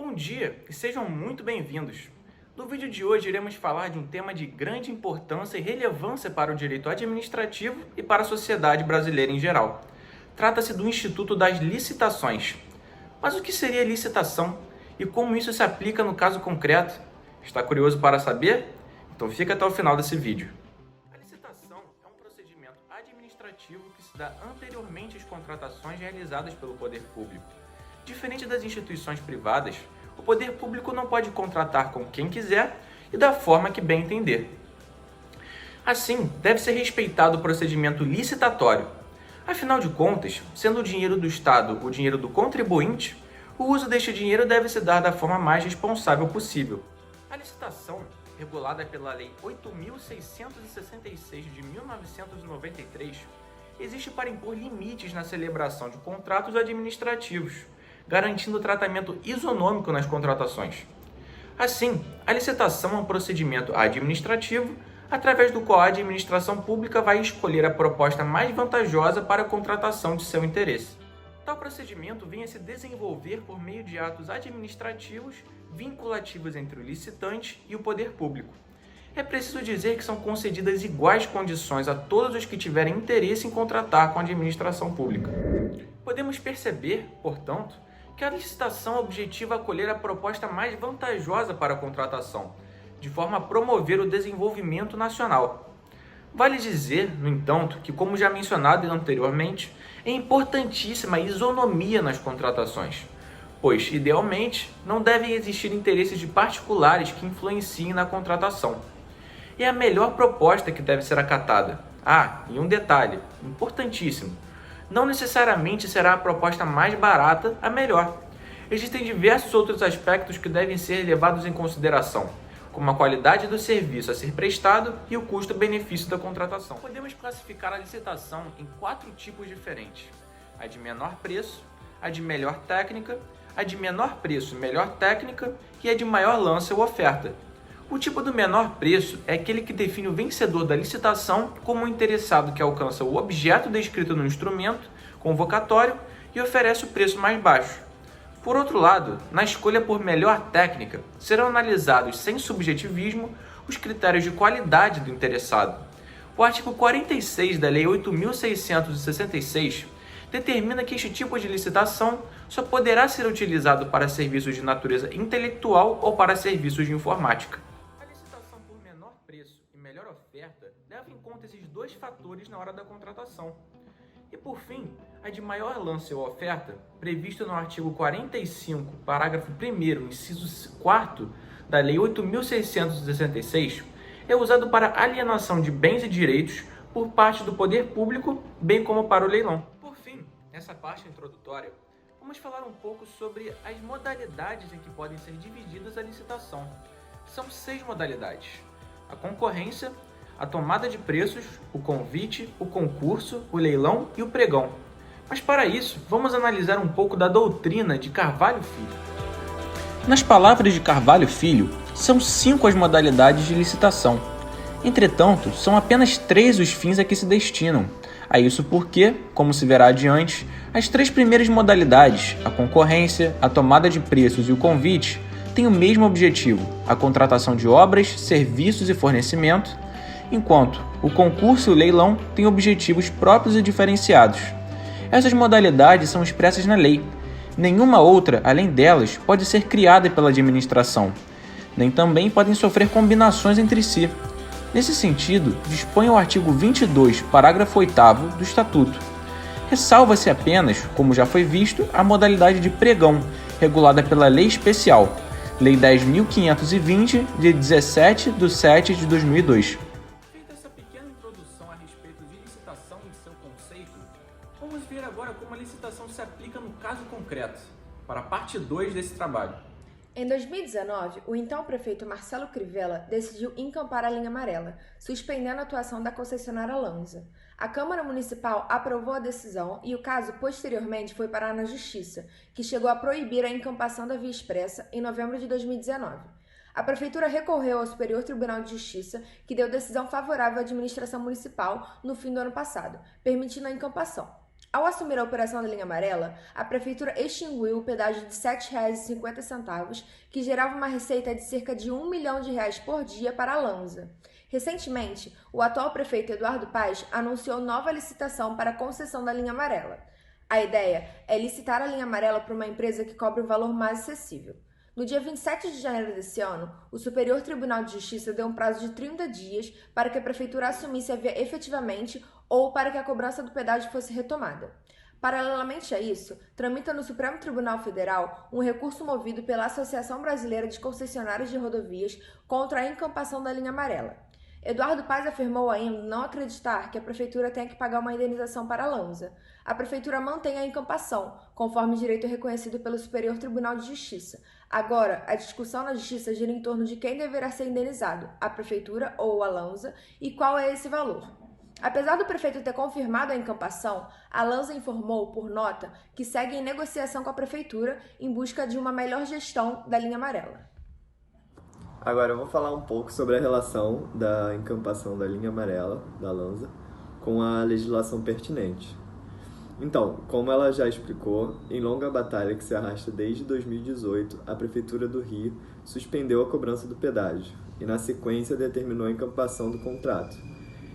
Bom dia e sejam muito bem-vindos! No vídeo de hoje iremos falar de um tema de grande importância e relevância para o direito administrativo e para a sociedade brasileira em geral. Trata-se do Instituto das Licitações. Mas o que seria licitação e como isso se aplica no caso concreto? Está curioso para saber? Então fica até o final desse vídeo. A licitação é um procedimento administrativo que se dá anteriormente às contratações realizadas pelo poder público. Diferente das instituições privadas, o poder público não pode contratar com quem quiser e da forma que bem entender. Assim, deve ser respeitado o procedimento licitatório. Afinal de contas, sendo o dinheiro do Estado o dinheiro do contribuinte, o uso deste dinheiro deve se dar da forma mais responsável possível. A licitação, regulada pela Lei 8.666 de 1993, existe para impor limites na celebração de contratos administrativos, garantindo tratamento isonômico nas contratações. Assim, a licitação é um procedimento administrativo através do qual a administração pública vai escolher a proposta mais vantajosa para a contratação de seu interesse. Tal procedimento vem a se desenvolver por meio de atos administrativos vinculativos entre o licitante e o poder público. É preciso dizer que são concedidas iguais condições a todos os que tiverem interesse em contratar com a administração pública. Podemos perceber, portanto, que a licitação objetiva acolher a proposta mais vantajosa para a contratação, de forma a promover o desenvolvimento nacional. Vale dizer, no entanto, que, como já mencionado anteriormente, é importantíssima a isonomia nas contratações, pois, idealmente, não devem existir interesses de particulares que influenciem na contratação. É a melhor proposta que deve ser acatada. E um detalhe, importantíssimo, não necessariamente será a proposta mais barata a melhor. Existem diversos outros aspectos que devem ser levados em consideração, como a qualidade do serviço a ser prestado e o custo-benefício da contratação. Podemos classificar a licitação em 4 tipos diferentes: a de menor preço, a de melhor técnica, a de menor preço e melhor técnica e a de maior lance ou oferta. O tipo do menor preço é aquele que define o vencedor da licitação como um interessado que alcança o objeto descrito no instrumento convocatório e oferece o preço mais baixo. Por outro lado, na escolha por melhor técnica, serão analisados sem subjetivismo os critérios de qualidade do interessado. O artigo 46 da Lei 8.666 determina que este tipo de licitação só poderá ser utilizado para serviços de natureza intelectual ou para serviços de informática. A licitação por menor preço e melhor oferta leva em conta esses dois fatores na hora da contratação. E por fim, a de maior lance ou oferta, previsto no artigo 45, parágrafo 1º, inciso 4º da Lei 8.666, é usado para alienação de bens e direitos por parte do poder público, bem como para o leilão. Por fim, nessa parte introdutória, vamos falar um pouco sobre as modalidades em que podem ser divididas a licitação. São 6 modalidades: a concorrência, a tomada de preços, o convite, o concurso, o leilão e o pregão. Mas para isso, vamos analisar um pouco da doutrina de Carvalho Filho. Nas palavras de Carvalho Filho, são 5 as modalidades de licitação. Entretanto, são apenas 3 os fins a que se destinam. A isso porque, como se verá adiante, as 3 primeiras modalidades, a concorrência, a tomada de preços e o convite, têm o mesmo objetivo, a contratação de obras, serviços e fornecimento, enquanto o concurso e o leilão têm objetivos próprios e diferenciados. Essas modalidades são expressas na lei. Nenhuma outra, além delas, pode ser criada pela administração, nem também podem sofrer combinações entre si. Nesse sentido, dispõe o artigo 22, parágrafo 8º do Estatuto. Ressalva-se apenas, como já foi visto, a modalidade de pregão, regulada pela Lei Especial, Lei 10.520, de 17/7/2002. Vamos ver agora como a licitação se aplica no caso concreto, para a parte 2 desse trabalho. Em 2019, o então prefeito Marcelo Crivella decidiu encampar a linha amarela, suspendendo a atuação da concessionária Lanza. A Câmara Municipal aprovou a decisão e o caso posteriormente foi parar na Justiça, que chegou a proibir a encampação da via expressa em novembro de 2019. A Prefeitura recorreu ao Superior Tribunal de Justiça, que deu decisão favorável à administração municipal no fim do ano passado, permitindo a encampação. Ao assumir a operação da linha amarela, a Prefeitura extinguiu o pedágio de R$ 7,50, que gerava uma receita de cerca de R$ 1 milhão por dia para a Lanza. Recentemente, o atual prefeito Eduardo Paes anunciou nova licitação para a concessão da linha amarela. A ideia é licitar a linha amarela para uma empresa que cobre o valor mais acessível. No dia 27 de janeiro desse ano, o Superior Tribunal de Justiça deu um prazo de 30 dias para que a Prefeitura assumisse a via efetivamente ou para que a cobrança do pedágio fosse retomada. Paralelamente a isso, tramita no Supremo Tribunal Federal um recurso movido pela Associação Brasileira de Concessionários de Rodovias contra a encampação da linha amarela. Eduardo Paes afirmou ainda não acreditar que a Prefeitura tenha que pagar uma indenização para a Lanza. A Prefeitura mantém a encampação, conforme direito reconhecido pelo Superior Tribunal de Justiça. Agora, a discussão na Justiça gira em torno de quem deverá ser indenizado, a Prefeitura ou a Lanza, e qual é esse valor. Apesar do prefeito ter confirmado a encampação, a Lanza informou, por nota, que segue em negociação com a Prefeitura em busca de uma melhor gestão da linha amarela. Agora eu vou falar um pouco sobre a relação da encampação da linha amarela, da Lanza, com a legislação pertinente. Então, como ela já explicou, em longa batalha que se arrasta desde 2018, a Prefeitura do Rio suspendeu a cobrança do pedágio e, na sequência, determinou a encampação do contrato.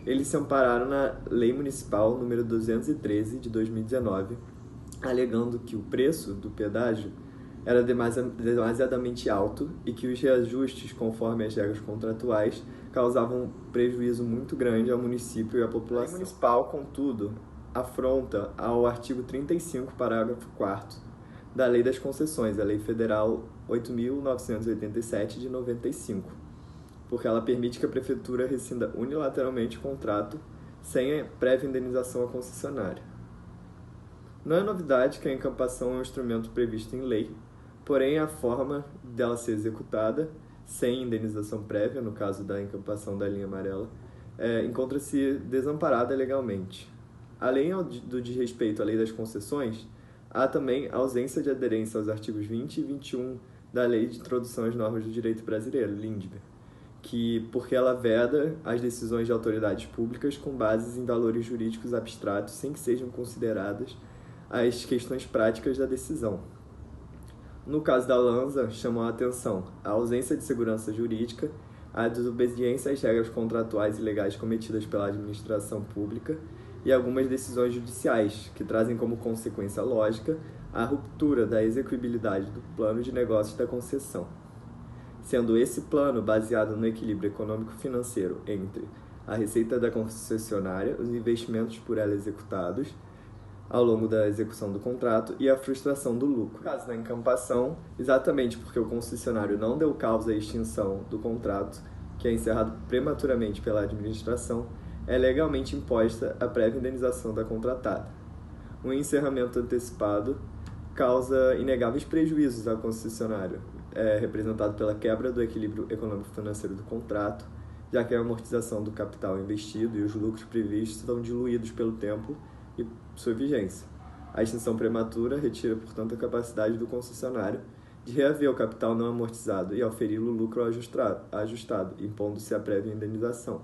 Eles se ampararam na Lei Municipal número 213 de 2019, alegando que o preço do pedágio era demasiadamente alto e que os reajustes, conforme as regras contratuais, causavam um prejuízo muito grande ao município e à população. A Lei Municipal, contudo, afronta ao artigo 35, parágrafo 4º da Lei das Concessões, a Lei Federal 8.987 de 95, porque ela permite que a Prefeitura rescinda unilateralmente o contrato sem a prévia indenização à concessionária. Não é novidade que a encampação é um instrumento previsto em lei, porém a forma dela ser executada sem indenização prévia, no caso da encampação da linha amarela, encontra-se desamparada legalmente. Além do desrespeito à Lei das Concessões, há também a ausência de aderência aos artigos 20 e 21 da Lei de Introdução às Normas do Direito Brasileiro, LINDB, porque ela veda as decisões de autoridades públicas com bases em valores jurídicos abstratos sem que sejam consideradas as questões práticas da decisão. No caso da Lanza, chamou a atenção a ausência de segurança jurídica, a desobediência às regras contratuais e legais cometidas pela administração pública e algumas decisões judiciais, que trazem como consequência lógica a ruptura da execuibilidade do plano de negócios da concessão, sendo esse plano baseado no equilíbrio econômico-financeiro entre a receita da concessionária, os investimentos por ela executados ao longo da execução do contrato e a frustração do lucro. No caso da encampação, exatamente porque o concessionário não deu causa à extinção do contrato, que é encerrado prematuramente pela administração, é legalmente imposta a prévia indenização da contratada. O encerramento antecipado causa inegáveis prejuízos ao concessionário, representado pela quebra do equilíbrio econômico-financeiro do contrato, já que a amortização do capital investido e os lucros previstos são diluídos pelo tempo e sua vigência. A extinção prematura retira, portanto, a capacidade do concessionário de reaver o capital não amortizado e auferir o lucro ajustado, impondo-se a prévia indenização.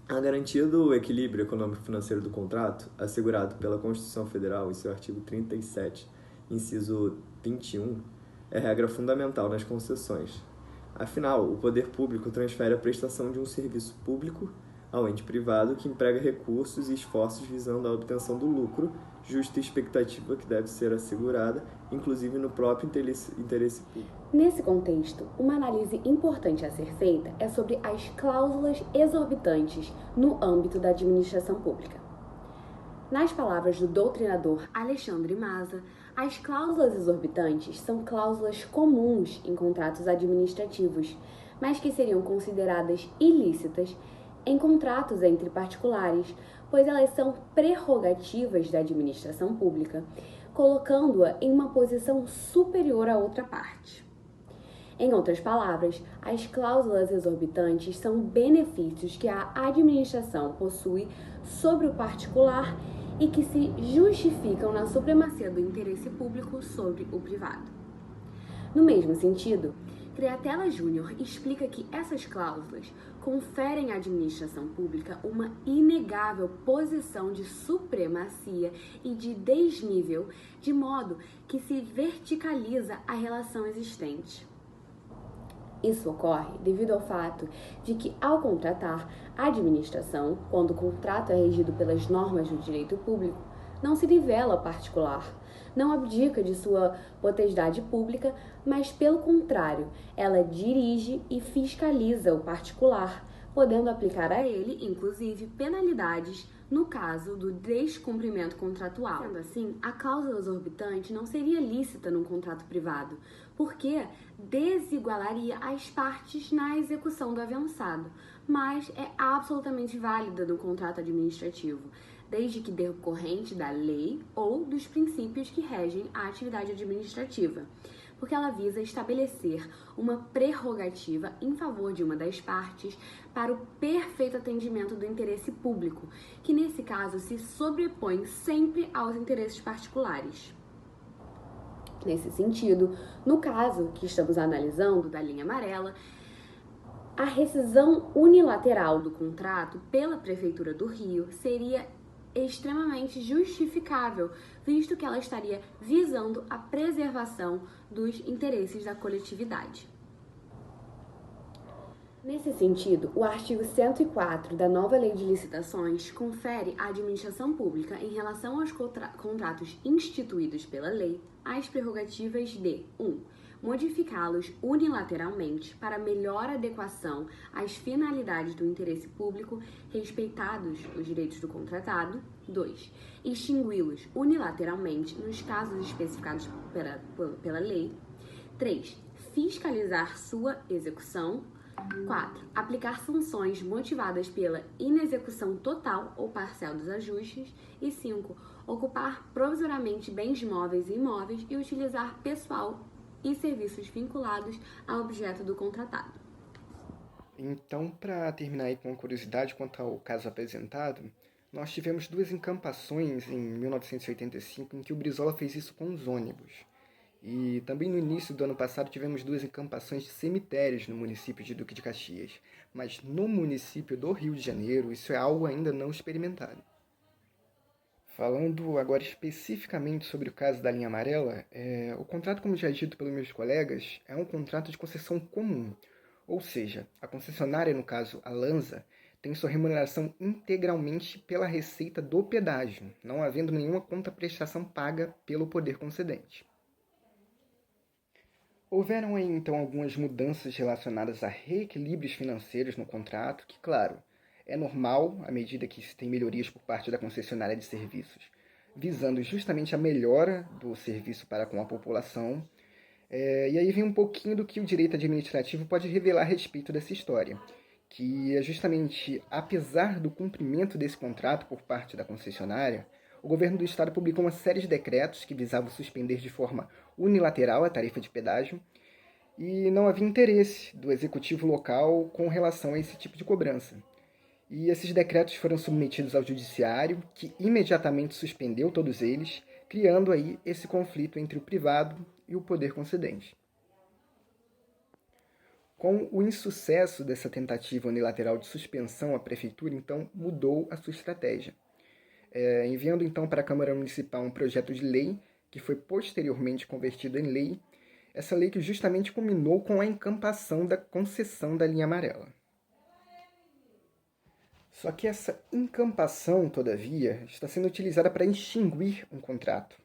A garantia do equilíbrio econômico-financeiro do contrato, assegurado pela Constituição Federal em seu artigo 37, inciso 21, é regra fundamental nas concessões. Afinal, o poder público transfere a prestação de um serviço público ao ente privado que emprega recursos e esforços visando a obtenção do lucro, justa expectativa que deve ser assegurada, inclusive no próprio interesse público. Nesse contexto, uma análise importante a ser feita é sobre as cláusulas exorbitantes no âmbito da administração pública. Nas palavras do doutrinador Alexandre Maza, as cláusulas exorbitantes são cláusulas comuns em contratos administrativos, mas que seriam consideradas ilícitas em contratos entre particulares, pois elas são prerrogativas da administração pública, colocando-a em uma posição superior à outra parte. Em outras palavras, as cláusulas exorbitantes são benefícios que a administração possui sobre o particular e que se justificam na supremacia do interesse público sobre o privado. No mesmo sentido, Creatella Júnior explica que essas cláusulas conferem à administração pública uma inegável posição de supremacia e de desnível, de modo que se verticaliza a relação existente. Isso ocorre devido ao fato de que, ao contratar, a administração, quando o contrato é regido pelas normas do direito público, não se nivela ao particular, não abdica de sua potestade pública, mas, pelo contrário, ela dirige e fiscaliza o particular, podendo aplicar a ele, inclusive, penalidades no caso do descumprimento contratual. Sendo assim, a cláusula exorbitante não seria lícita num contrato privado, porque desigualaria as partes na execução do avançado, mas é absolutamente válida no contrato administrativo, desde que decorrente da lei ou dos princípios que regem a atividade administrativa, porque ela visa estabelecer uma prerrogativa em favor de uma das partes para o perfeito atendimento do interesse público, que nesse caso se sobrepõe sempre aos interesses particulares. Nesse sentido, no caso que estamos analisando da linha amarela, a rescisão unilateral do contrato pela Prefeitura do Rio seria extremamente justificável, visto que ela estaria visando a preservação dos interesses da coletividade. Nesse sentido, o artigo 104 da nova Lei de Licitações confere à administração pública, em relação aos contratos instituídos pela lei, as prerrogativas de 1. Modificá-los unilateralmente para melhor adequação às finalidades do interesse público, respeitados os direitos do contratado. 2. Extingui-los unilateralmente nos casos especificados pela lei. 3. Fiscalizar sua execução. 4. Aplicar sanções motivadas pela inexecução total ou parcial dos ajustes. E 5. Ocupar provisoriamente bens móveis e imóveis e utilizar pessoal e serviços vinculados ao objeto do contratado. Então, para terminar aí com uma curiosidade quanto ao caso apresentado, nós tivemos 2 encampações em 1985 em que o Brizola fez isso com os ônibus. E também no início do ano passado tivemos 2 encampações de cemitérios no município de Duque de Caxias. Mas no município do Rio de Janeiro, isso é algo ainda não experimentado. Falando agora especificamente sobre o caso da linha amarela, o contrato, como já é dito pelos meus colegas, é um contrato de concessão comum. Ou seja, a concessionária, no caso a Lanza, tem sua remuneração integralmente pela receita do pedágio, não havendo nenhuma contraprestação paga pelo poder concedente. Houveram aí, então, algumas mudanças relacionadas a reequilíbrios financeiros no contrato, que, claro, é normal à medida que se tem melhorias por parte da concessionária de serviços, visando justamente a melhora do serviço para com a população. E aí vem um pouquinho do que o direito administrativo pode revelar a respeito dessa história, que é justamente, apesar do cumprimento desse contrato por parte da concessionária, o governo do estado publicou uma série de decretos que visavam suspender de forma unilateral a tarifa de pedágio e não havia interesse do executivo local com relação a esse tipo de cobrança. E esses decretos foram submetidos ao judiciário, que imediatamente suspendeu todos eles, criando aí esse conflito entre o privado e o poder concedente. Com o insucesso dessa tentativa unilateral de suspensão, a prefeitura então mudou a sua estratégia, enviando então para a Câmara Municipal um projeto de lei que foi posteriormente convertido em lei, essa lei que justamente culminou com a encampação da concessão da linha amarela. Só que essa encampação, todavia, está sendo utilizada para extinguir um contrato,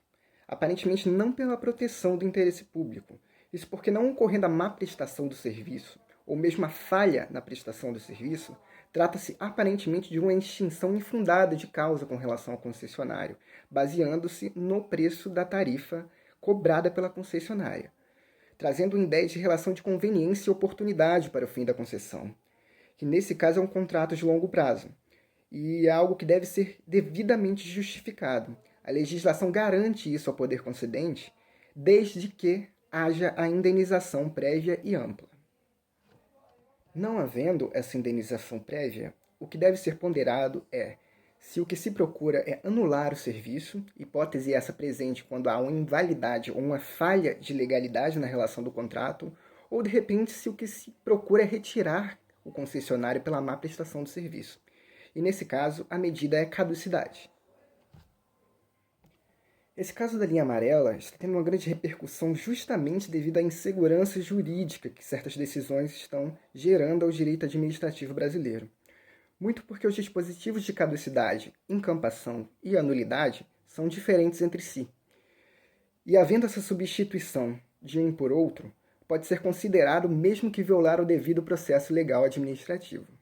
aparentemente não pela proteção do interesse público. Isso porque, não ocorrendo a má prestação do serviço, ou mesmo a falha na prestação do serviço, trata-se aparentemente de uma extinção infundada de causa com relação ao concessionário, baseando-se no preço da tarifa cobrada pela concessionária, trazendo uma ideia de relação de conveniência e oportunidade para o fim da concessão, que nesse caso é um contrato de longo prazo, e é algo que deve ser devidamente justificado. A legislação garante isso ao poder concedente, desde que haja a indenização prévia e ampla. Não havendo essa indenização prévia, o que deve ser ponderado é se o que se procura é anular o serviço, hipótese essa presente quando há uma invalidade ou uma falha de legalidade na relação do contrato, ou de repente se o que se procura é retirar o concessionário pela má prestação do serviço. E nesse caso, a medida é caducidade. Esse caso da linha amarela está tendo uma grande repercussão justamente devido à insegurança jurídica que certas decisões estão gerando ao direito administrativo brasileiro. Muito porque os dispositivos de caducidade, incampação e anulidade são diferentes entre si. E havendo essa substituição de um por outro, pode ser considerado mesmo que violar o devido processo legal administrativo.